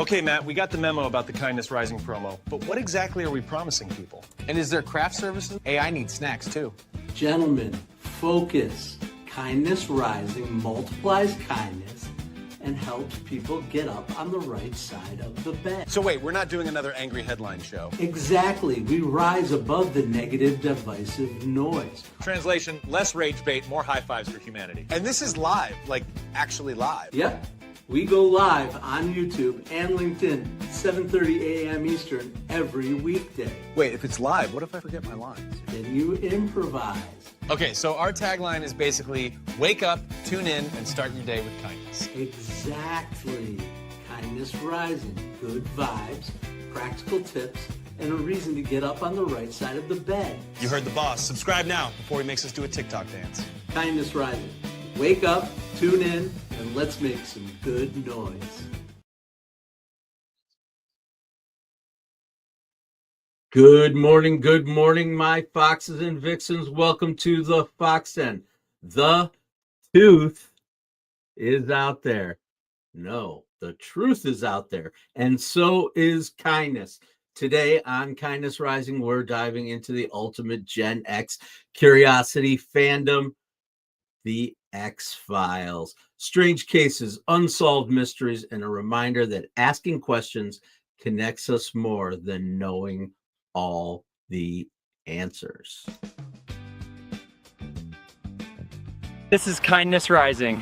Okay, Matt, we got the memo about the Kindness Rising promo, but what exactly are we promising people? And is there craft services? Hey, I need snacks too. Gentlemen, focus. Kindness Rising multiplies kindness and helps people get up on the right side of the bed. So wait, we're not doing another angry headline show. Exactly. We rise above the negative, divisive noise. Translation, less rage bait, more high fives for humanity. And this is live, like actually live. Yep. We go live on YouTube and LinkedIn, 7:30 a.m. Eastern every weekday. Wait, if it's live, what if I forget my lines? Then you improvise. Okay, so our tagline is basically wake up, tune in, and start your day with kindness. Exactly. Kindness Rising. Good vibes, practical tips, and a reason to get up on the right side of the bed. You heard the boss. Subscribe now before he makes us do a TikTok dance. Kindness Rising. Wake up, tune in, and let's make some good noise. Good morning, my foxes and vixens. Welcome to the Fox Den. The tooth is out there. No, the truth is out there, and so is kindness. Today on Kindness Rising, we're diving into the ultimate Gen X curiosity fandom, the X-Files. Strange cases, unsolved mysteries, and a reminder that asking questions connects us more than knowing all the answers. This is Kindness Rising.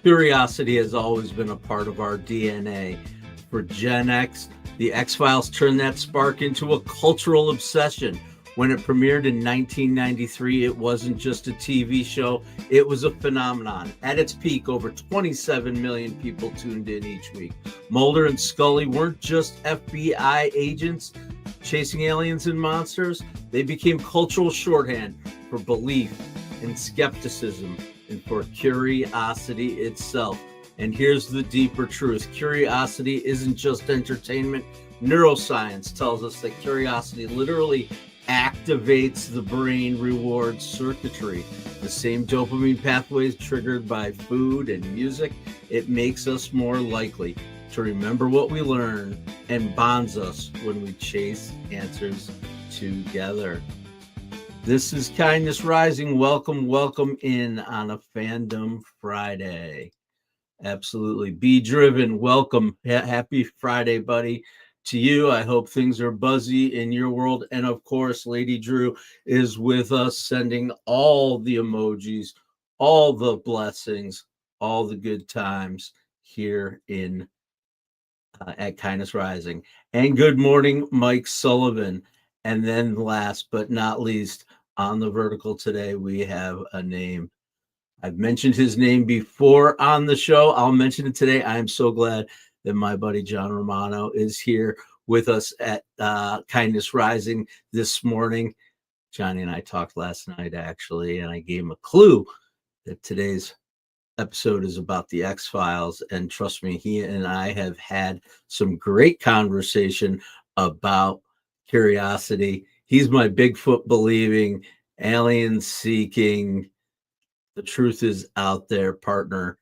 Curiosity has always been a part of our DNA. For Gen X, the X-Files turned that spark into a cultural obsession. When it premiered in 1993, it wasn't just a TV show, it was a phenomenon. At its peak, over 27 million people tuned in each week. Mulder and Scully weren't just FBI agents chasing aliens and monsters. They became cultural shorthand for belief and skepticism and for curiosity itself. And here's the deeper truth. Curiosity isn't just entertainment. Neuroscience tells us that curiosity literally activates the brain reward circuitry. The same dopamine pathways triggered by food and music. It makes us more likely to remember what we learn and bonds us when we chase answers together. This is Kindness Rising. Welcome in on a Fandom Friday. Absolutely. Be driven. Welcome. Happy Friday, buddy. To you, I hope things are buzzy in your world. And of course, Lady Drew is with us, sending all the emojis, all the blessings, all the good times here in at Kindness Rising. And good morning, Mike Sullivan. And then last but not least, on the vertical today, we have a name. I've mentioned his name before on the show. I'll mention it today. I am so glad that my buddy John Romano is here with us at Kindness Rising this morning. Johnny and I talked last night, actually, and I gave him a clue that today's episode is about the X-Files. And trust me, he and I have had some great conversation about curiosity. He's my Bigfoot believing, alien seeking, the truth is out there partner.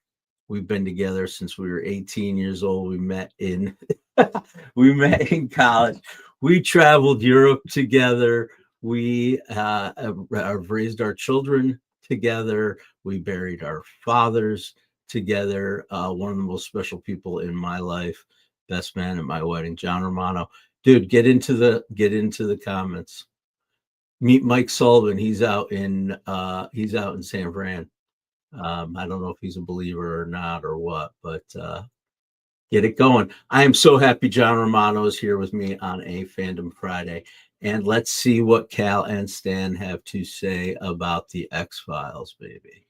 We've been together since we were 18 years old. We met in college. We traveled Europe together. We have raised our children together. We buried our fathers together. One of the most special people in my life, best man at my wedding, John Romano. Dude, get into the comments. Meet Mike Sullivan. He's out in San Fran. I don't know if he's a believer or not or what, but get it going. I am so happy John Romano is here with me on a Fandom Friday. And let's see what Cal and Stan have to say about the X-Files, baby.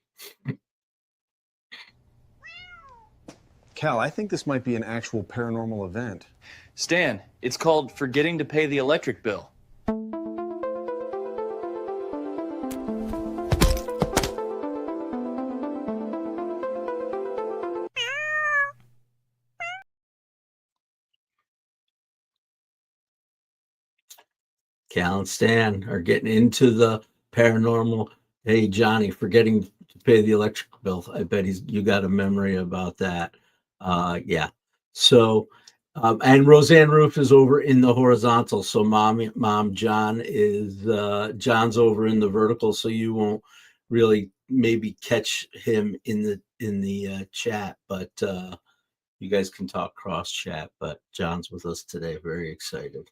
Cal, I think this might be an actual paranormal event. Stan, it's called forgetting to pay the electric bill. Cal and Stan are getting into the Paranormal. Hey, Johnny, forgetting to pay the electric bill. I bet you got a memory about that. Yeah. So, and Roseanne Roof is over in the horizontal. So mom, John's over in the vertical. So you won't really maybe catch him in the chat, but you guys can talk cross chat. But John's with us today. Very excited.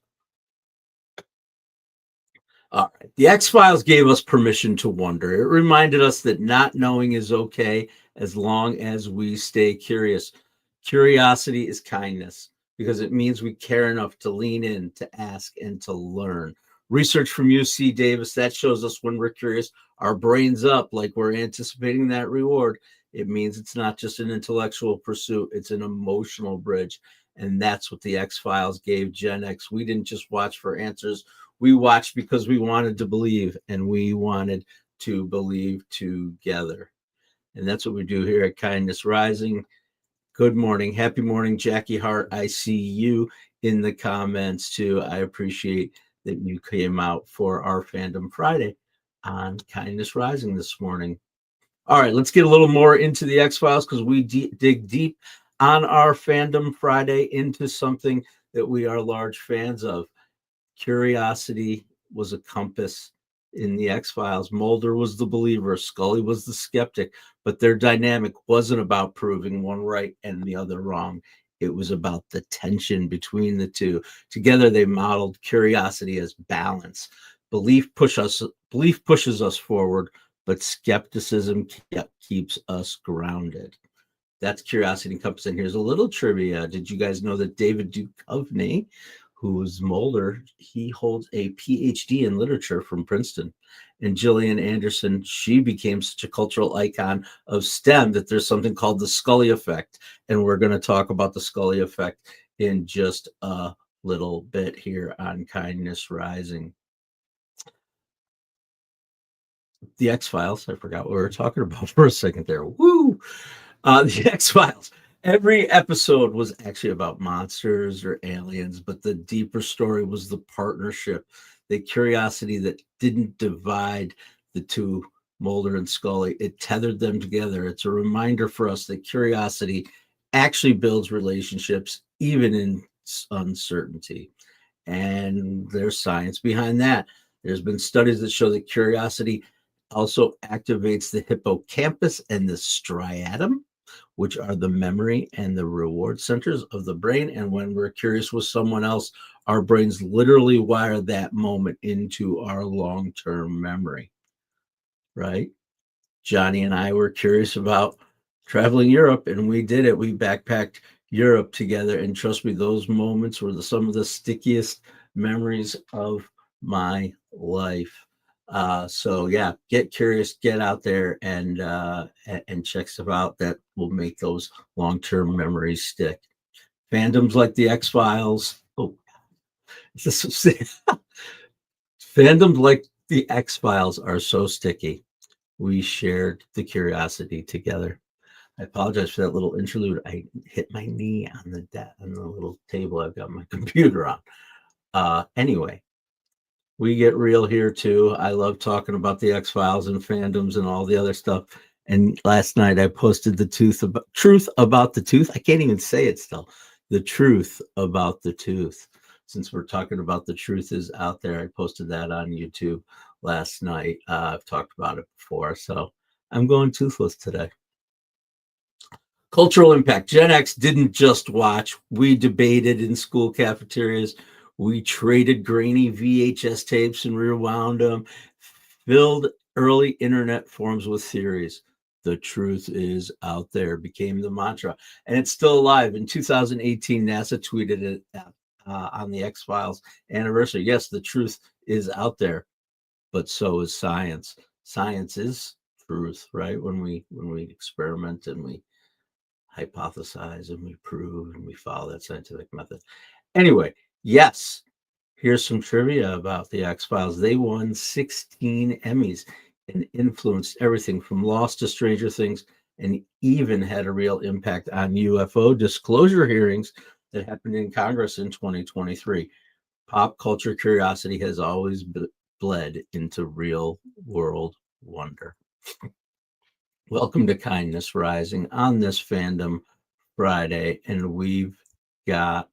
All right. The X-Files gave us permission to wonder. It reminded us that not knowing is okay as long as we stay curious. Curiosity is kindness because it means we care enough to lean in, to ask, and to learn. Research from UC Davis, that shows us when we're curious, our brain's up like we're anticipating that reward. It means it's not just an intellectual pursuit, it's an emotional bridge. And that's what the X-Files gave Gen X. We didn't just watch for answers. We watched because we wanted to believe, and we wanted to believe together. And that's what we do here at Kindness Rising. Good morning. Happy morning, Jackie Hart. I see you in the comments too. I appreciate that you came out for our Fandom Friday on Kindness Rising this morning. All right, let's get a little more into the X-Files because we dig deep on our Fandom Friday into something that we are large fans of. Curiosity was a compass in the X-Files. Mulder was the believer, Scully was the skeptic, but their dynamic wasn't about proving one right and the other wrong. It was about the tension between the two. Together, they modeled curiosity as balance. Belief pushes us forward, but skepticism keeps us grounded. That's Curiosity and Compass. And here's a little trivia. Did you guys know that David Duchovny, who's Mulder, he holds a PhD in literature from Princeton? And Gillian Anderson, she became such a cultural icon of STEM that there's something called the Scully effect. And we're going to talk about the Scully effect in just a little bit here on Kindness Rising. The X-Files, I forgot what we were talking about for a second there. Woo! The X-Files. Every episode was actually about monsters or aliens, but the deeper story was the partnership, the curiosity that didn't divide the two, Mulder and Scully. It tethered them together. It's a reminder for us that curiosity actually builds relationships, even in uncertainty. And there's science behind that. There's been studies that show that curiosity also activates the hippocampus and the striatum, which are the memory and the reward centers of the brain. And when we're curious with someone else, our brains literally wire that moment into our long-term memory, right? Johnny and I were curious about traveling Europe, and we did it. We backpacked Europe together, and trust me, those moments were some of the stickiest memories of my life. So yeah, get curious, get out there and check stuff out that will make those long-term memories stick. Fandoms like the X-Files. Oh, fandoms like the X-Files are so sticky. We shared the curiosity together. I apologize for that little interlude. I hit my knee on the little table I've got my computer on. Anyway. We get real here too. I love talking about the X-Files and fandoms and all the other stuff. And last night I posted the truth about the tooth. I can't even say it still. The truth about the tooth. Since we're talking about the truth is out there, I posted that on YouTube last night. I've talked about it before, so I'm going toothless today. Cultural impact. Gen X didn't just watch. We debated in school cafeterias. We traded grainy VHS tapes and rewound them, filled early internet forums with theories. The truth is out there became the mantra, and it's still alive. In 2018, NASA tweeted it on the X-Files anniversary. Yes, the truth is out there, but so is science. Science is truth, right? When we experiment and we hypothesize and we prove and we follow that scientific method. Anyway. Yes, here's some trivia about the X-Files. They won 16 Emmys and influenced everything from Lost to Stranger Things, and even had a real impact on UFO disclosure hearings that happened in Congress in 2023. Pop culture curiosity has always bled into real world wonder. Welcome to Kindness Rising on this Fandom Friday, and we've got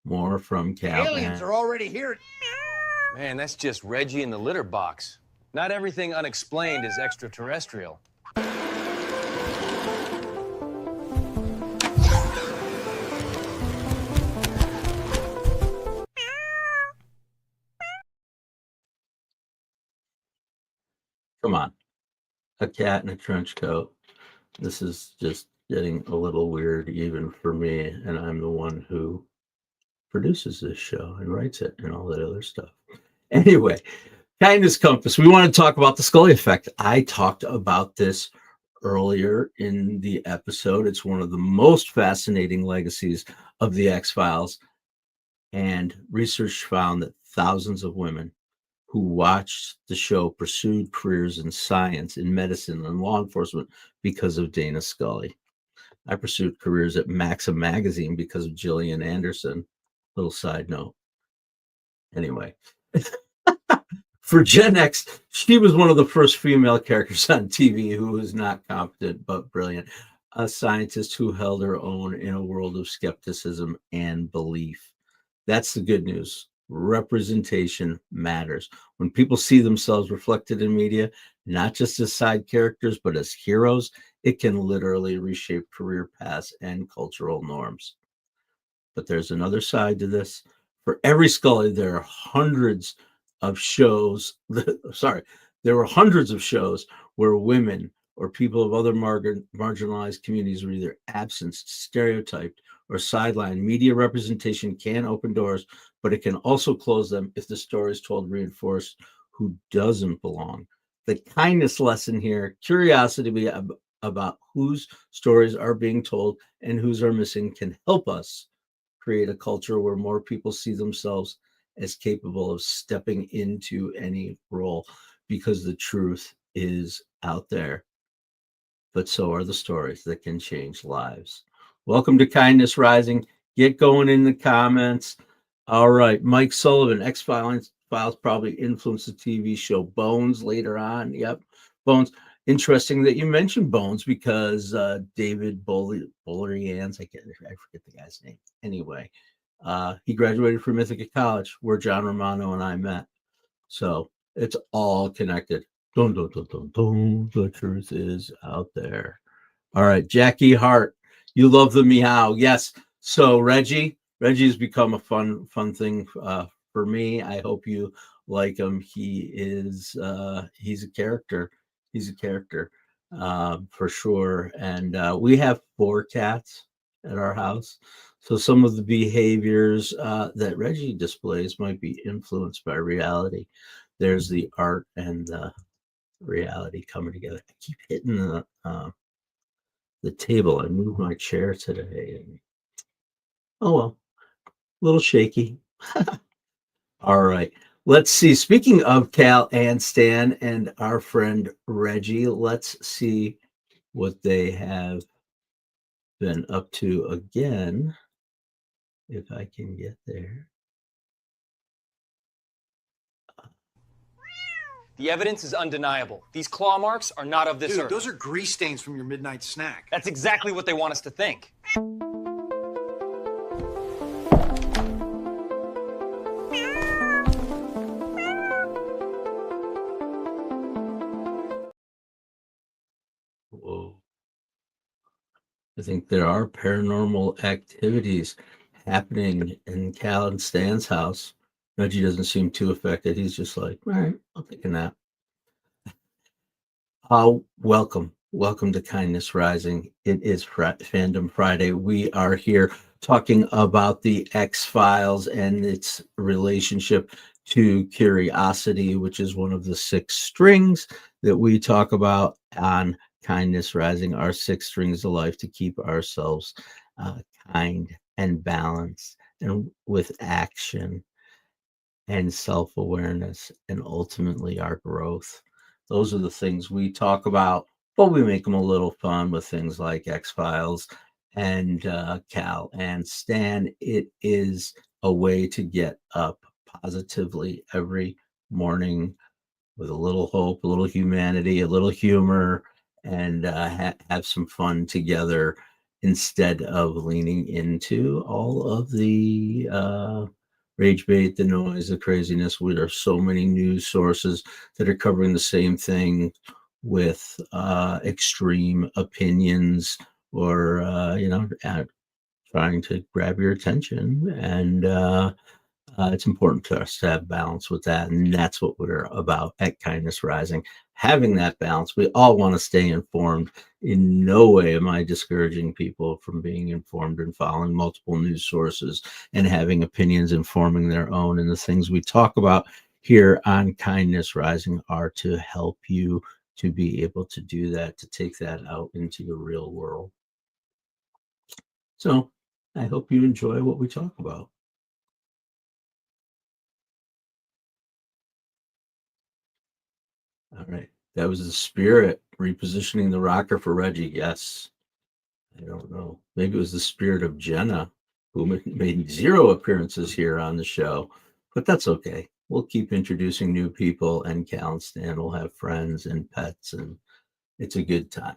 more from Cal. Aliens are already here. Man, that's just Reggie in the litter box. Not everything unexplained is extraterrestrial. Come on. A cat in a trench coat. This is just getting a little weird even for me, and I'm the one who produces this show and writes it and all that other stuff. Anyway, Kindness Compass. We want to talk about the Scully effect. I talked about this earlier in the episode. It's one of the most fascinating legacies of the X-Files, and research found that thousands of women who watched the show pursued careers in science, in medicine, and law enforcement because of Dana Scully. I pursued careers at Maxim magazine because of Gillian Anderson. Little side note. Anyway, for Gen X, she was one of the first female characters on TV who was not competent but brilliant. A scientist who held her own in a world of skepticism and belief. That's the good news. Representation matters. When people see themselves reflected in media, not just as side characters, but as heroes, it can literally reshape career paths and cultural norms. But there's another side to this. For every Scully, there are hundreds of shows. There were hundreds of shows where women or people of other marginalized communities were either absenced, stereotyped, or sidelined. Media representation can open doors, but it can also close them if the story is told reinforce who doesn't belong. The kindness lesson here, curiosity about whose stories are being told and whose are missing, can help us create a culture where more people see themselves as capable of stepping into any role, because the truth is out there. But so are the stories that can change lives. Welcome to Kindness Rising. Get going in the comments. All right, Mike Sullivan, X-Files probably influenced the TV show Bones later on. Yep, Bones. Interesting that you mentioned Bones, because David Bollerians, I forget the guy's name. Anyway, he graduated from Ithaca College, where John Romano and I met. So it's all connected. Dun, dun, dun, dun, dun. The truth is out there. All right, Jackie Hart, you love the meow. Yes. So Reggie's become a fun thing for me. I hope you like him. He's a character. He's a character for sure. And we have 4 cats at our house. So some of the behaviors that Reggie displays might be influenced by reality. There's the art and the reality coming together. I keep hitting the table. I moved my chair today. And, oh, well, a little shaky. All right. Let's see. Speaking of Cal and Stan and our friend Reggie, let's see what they have been up to again, if I can get there. The evidence is undeniable. These claw marks are not of this earth. Those are grease stains from your midnight snack. That's exactly what they want us to think. Whoa. I think there are paranormal activities happening in Cal and Stan's house. Reggie doesn't seem too affected. He's just like, all right, I'll take a nap. Welcome to Kindness Rising. It is Fandom Friday. We are here talking about the X-Files and its relationship to curiosity, which is one of the 6 strings that we talk about on Kindness Rising, our 6 strings of life to keep ourselves kind and balanced and with action and self-awareness and ultimately our growth. Those are the things we talk about, but we make them a little fun with things like X-Files and Cal and Stan. It is a way to get up positively every morning with a little hope, a little humanity, a little humor, and have some fun together instead of leaning into all of the rage bait, the noise, the craziness. There are so many news sources that are covering the same thing with extreme opinions or, trying to grab your attention. And it's important to us to have balance with that. And that's what we're about at Kindness Rising. Having that balance, we all want to stay informed. In no way am I discouraging people from being informed and following multiple news sources and having opinions and forming their own. And the things we talk about here on Kindness Rising are to help you to be able to do that, to take that out into the real world. So I hope you enjoy what we talk about. All right. That was the spirit repositioning the rocker for Reggie. Yes. I don't know. Maybe it was the spirit of Jenna, who made 0 appearances here on the show, but that's okay. We'll keep introducing new people, and Cal and Stan will have friends and pets, and it's a good time.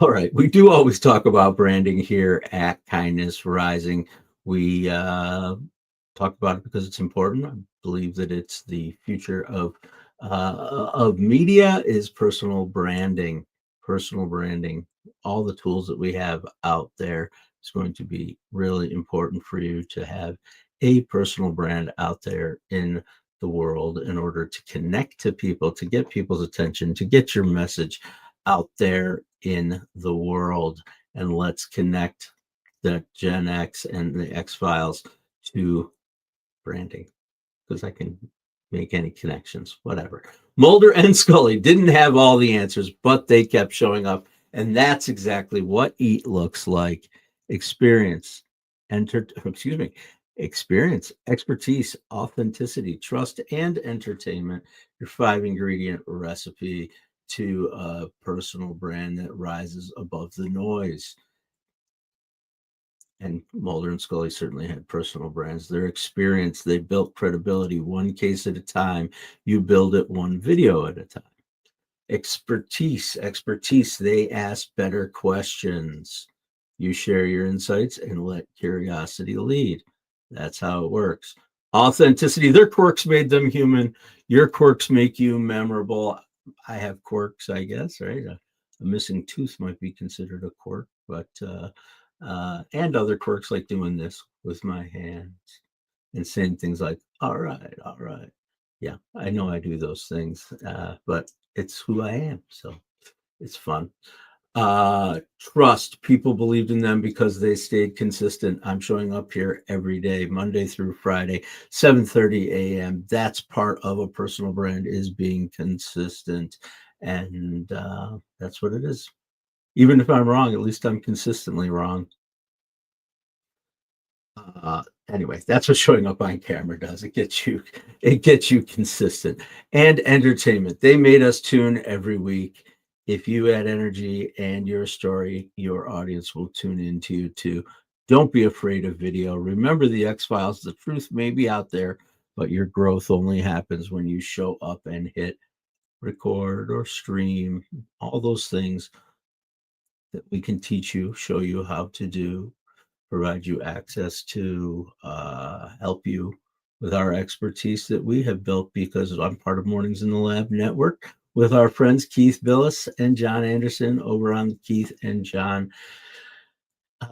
All right. We do always talk about branding here at Kindness Rising. We talk about it because it's important. I believe that it's the future of media is personal branding. Personal branding. All the tools that we have out there is going to be really important for you to have a personal brand out there in the world in order to connect to people, to get people's attention, to get your message out there in the world. And let's connect the Gen X and the X Files to branding, because I can make any connections, whatever. Mulder and Scully didn't have all the answers, but they kept showing up. And that's exactly what EAT looks like. Experience, experience, expertise, authenticity, trust, and entertainment. Your 5-ingredient recipe to a personal brand that rises above the noise. And Mulder and Scully certainly had personal brands. Their experience, they built credibility one case at a time. You build it one video at a time. Expertise, they ask better questions. You share your insights and let curiosity lead. That's how it works. Authenticity, their quirks made them human. Your quirks make you memorable. I have quirks, I guess, right? A missing tooth might be considered a quirk, but and other quirks like doing this with my hands and saying things like, all right. Yeah, I know I do those things, but it's who I am. So it's fun. Trust, people believed in them because they stayed consistent. I'm showing up here every day, Monday through Friday, 7:30 a.m. That's part of a personal brand, is being consistent. And that's what it is. Even if I'm wrong, at least I'm consistently wrong. Anyway, that's what showing up on camera does. It gets you consistent. And entertainment. They made us tune every week. If you add energy and your story, your audience will tune into you too. Don't be afraid of video. Remember the X-Files. The truth may be out there, but your growth only happens when you show up and hit record or stream. All those things that we can teach you, show you how to do, provide you access to, help you with our expertise that we have built, because I'm part of Mornings in the Lab Network with our friends Keith Billis and John Anderson over on Keith and John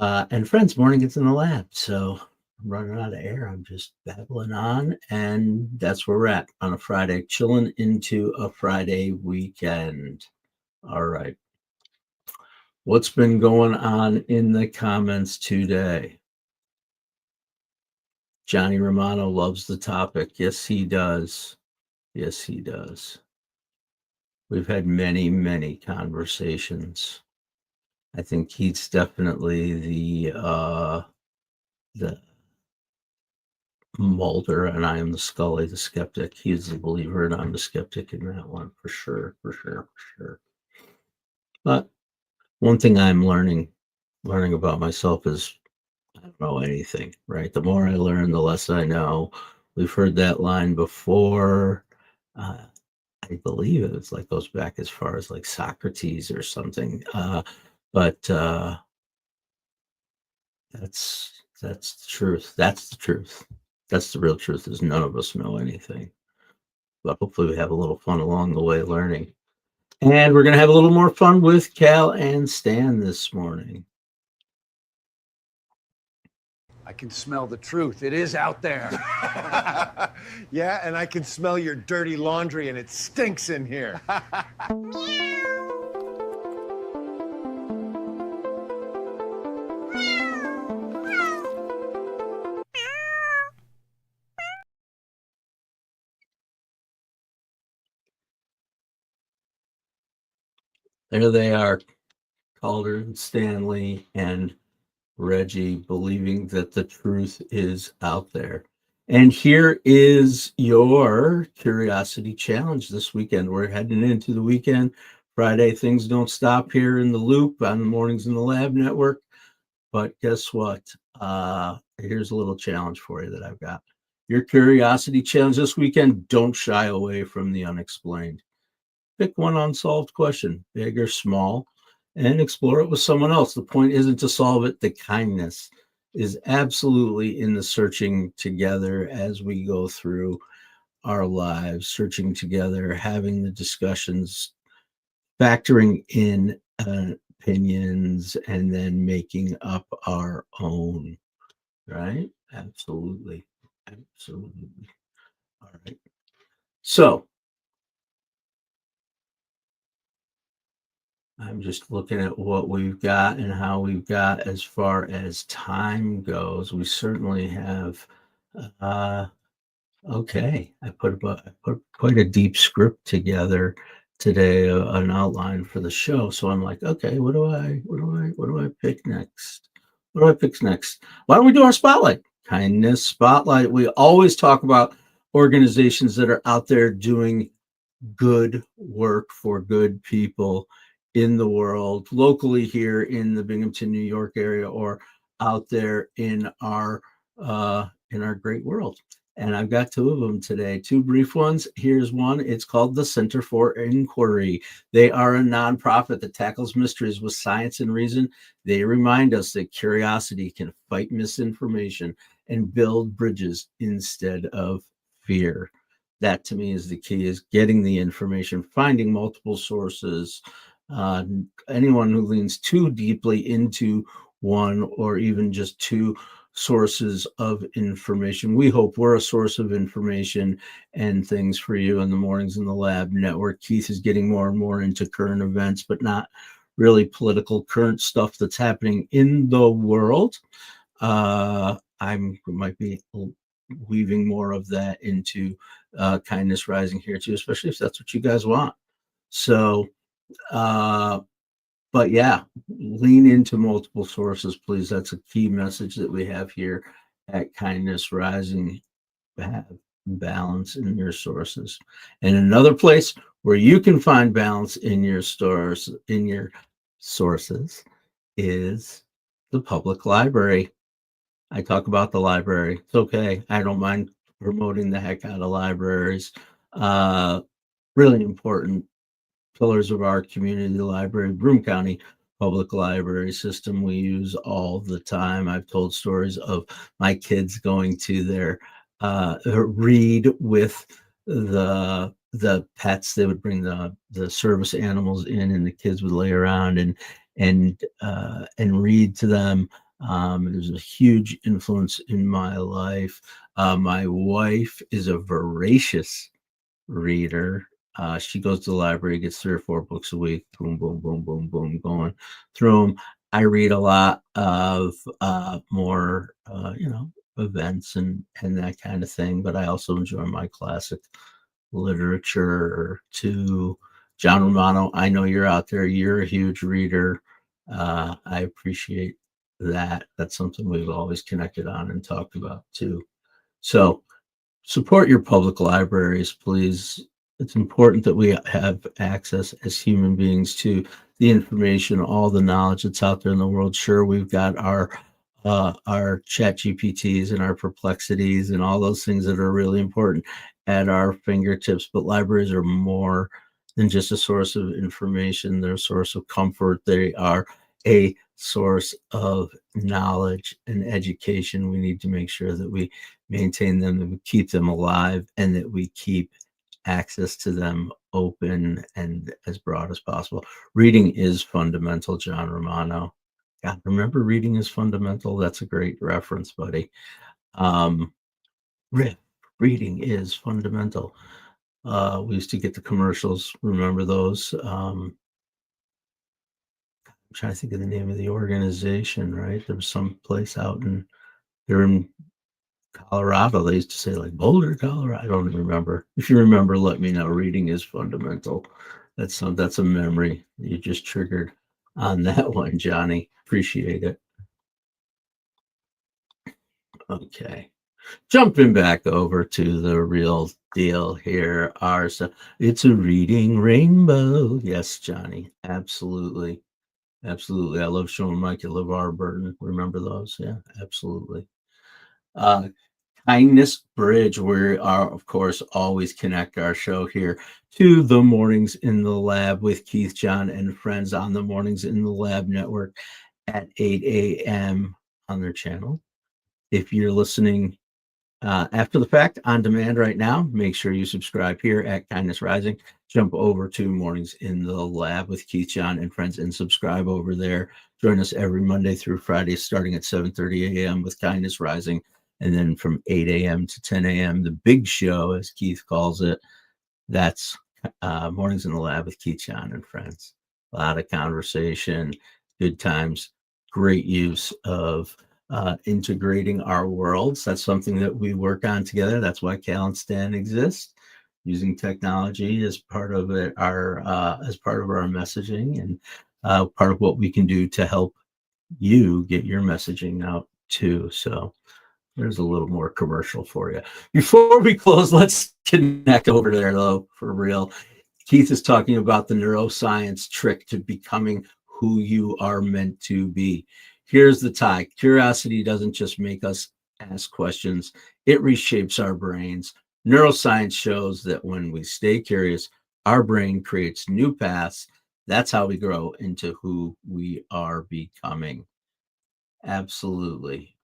and Friends Mornings in the Lab. So I'm running out of air. I'm just babbling on, and that's where we're at on a Friday, chilling into a Friday weekend. All right. What's been going on in the comments today? Johnny Romano loves the topic. Yes, he does. Yes, he does. We've had many, many conversations. I think he's definitely the Mulder, and I am the Scully, the skeptic. He's the believer, and I'm the skeptic in that one, for sure. But one thing I'm learning about myself is I don't know anything, right? The more I learn, the less I know. We've heard that line before. I believe it was like goes back as far as like Socrates or something. But that's the truth. That's the truth. That's the real truth. Is none of us know anything. But hopefully we have a little fun along the way learning. And we're gonna have a little more fun with Cal and Stan this morning. I can smell the truth. It is out there. Yeah, and I can smell your dirty laundry, and it stinks in here. There they are, Calder and Stanley and Reggie, believing that the truth is out there. And here is your curiosity challenge this weekend. We're heading into the weekend. Friday, things don't stop here in the loop on the Mornings in the Lab Network. But guess what? Here's a little challenge for you that I've got. Your curiosity challenge this weekend, don't shy away from the unexplained. Pick one unsolved question, big or small, and explore it with someone else. The point isn't to solve it. The kindness is absolutely in the searching together as we go through our lives, searching together, having the discussions, factoring in opinions, and then making up our own, right? Absolutely. Absolutely. All right. So I'm just looking at what we've got and how we've got as far as time goes. We certainly have, okay, I put quite a deep script together today, an outline for the show. So I'm like, okay, what do I pick next? What do I pick next? Why don't we do our spotlight? Kindness spotlight. We always talk about organizations that are out there doing good work for good people in the world, locally here in the Binghamton, New York area, or out there in our great world. And I've got two of them today, two brief ones. Here's one. It's called the Center for Inquiry. They are a nonprofit that tackles mysteries with science and reason. They remind us that curiosity can fight misinformation and build bridges instead of fear. That to me is the key, is getting the information, finding multiple sources. Anyone who leans too deeply into one or even just two sources of information, we hope we're a source of information and things for you in the Mornings in the Lab Network. Keith is getting more and more into current events, but not really political current stuff that's happening in the world. I might be weaving more of that into Kindness Rising here too, especially if that's what you guys want. So but yeah, lean into multiple sources, please. That's a key message that we have here at Kindness Rising. Have balance in your sources. And another place where you can find balance in your stores, in your sources, is the public library. I talk about the library. It's okay. I don't mind promoting the heck out of libraries. Really important pillars of our community library, Broome County Public Library System, we use all the time. I've told stories of my kids going to their read with the pets. They would bring the service animals in, and the kids would lay around and read to them. It was a huge influence in my life. My wife is a voracious reader. She goes to the library, gets 3 or 4 books a week, boom, boom, boom, boom, boom, going through them. I read a lot of more, events and that kind of thing, but I also enjoy my classic literature too. John Romano, I know you're out there. You're a huge reader. I appreciate that. That's something we've always connected on and talked about too. So support your public libraries, please. It's important that we have access as human beings to the information, all the knowledge that's out there in the world. Sure, we've got our our chat GPTs and our perplexities and all those things that are really important at our fingertips. But libraries are more than just a source of information. They're a source of comfort. They are a source of knowledge and education. We need to make sure that we maintain them, that we keep them alive, and that we keep access to them open and as broad as possible. Reading is fundamental, John Romano. God, remember reading is fundamental? That's a great reference, buddy. Reading is fundamental. We used to get the commercials. Remember those? I'm trying to think of the name of the organization, right? There was some place out they're in Colorado. They used to say like Boulder, Colorado. I don't remember. If you remember, let me know. Reading is fundamental. That's a memory you just triggered on that one, Johnny. Appreciate it. Okay. Jumping back over to the real deal here. It's a reading rainbow. Yes, Johnny. Absolutely. Absolutely. I love showing Mike and LeVar Burton. Remember those? Yeah, absolutely. Kindness Bridge. We are, of course, always connect our show here to the Mornings in the Lab with Keith, John, and friends on the Mornings in the Lab network at 8 a.m. on their channel. If you're listening after the fact on demand right now, make sure you subscribe here at Kindness Rising. Jump over to Mornings in the Lab with Keith, John, and friends and subscribe over there. Join us every Monday through Friday starting at 7:30 a.m. with Kindness Rising. And then from 8 a.m. to 10 a.m., the big show, as Keith calls it, that's Mornings in the Lab with Keith, John, and friends. A lot of conversation, good times, great use of integrating our worlds. That's something that we work on together. That's why Cal and Stan exist, using technology as part of it, as part of our messaging, and part of what we can do to help you get your messaging out too. So there's a little more commercial for you. Before we close, let's connect over there though, for real. Keith is talking about the neuroscience trick to becoming who you are meant to be. Here's the tie. Curiosity doesn't just make us ask questions, it reshapes our brains. Neuroscience shows that when we stay curious, our brain creates new paths. That's how we grow into who we are becoming. Absolutely.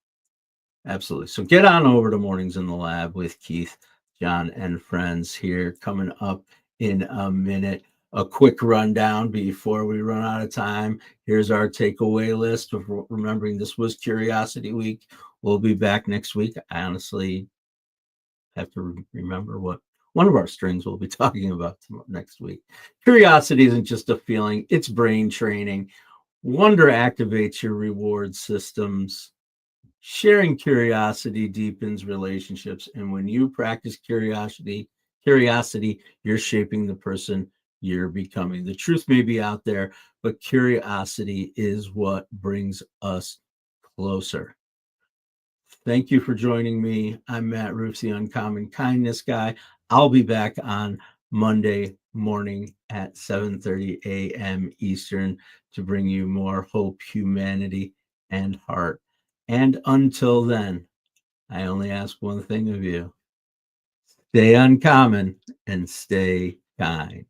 Absolutely. So get on over to Mornings in the Lab with Keith, John, and friends here. Coming up in a minute. A quick rundown before we run out of time. Here's our takeaway list of remembering this was Curiosity Week. We'll be back next week. I honestly have to remember what one of our strings we'll be talking about next week. Curiosity isn't just a feeling, it's brain training. Wonder activates your reward systems. Sharing curiosity deepens relationships. And when you practice curiosity, you're shaping the person you're becoming. The truth may be out there, but curiosity is what brings us closer. Thank you for joining me. I'm Matt Roofs, the Uncommon Kindness Guy. I'll be back on Monday morning at 7:30 a.m. Eastern to bring you more hope, humanity, and heart. And until then, I only ask one thing of you. Stay uncommon and stay kind.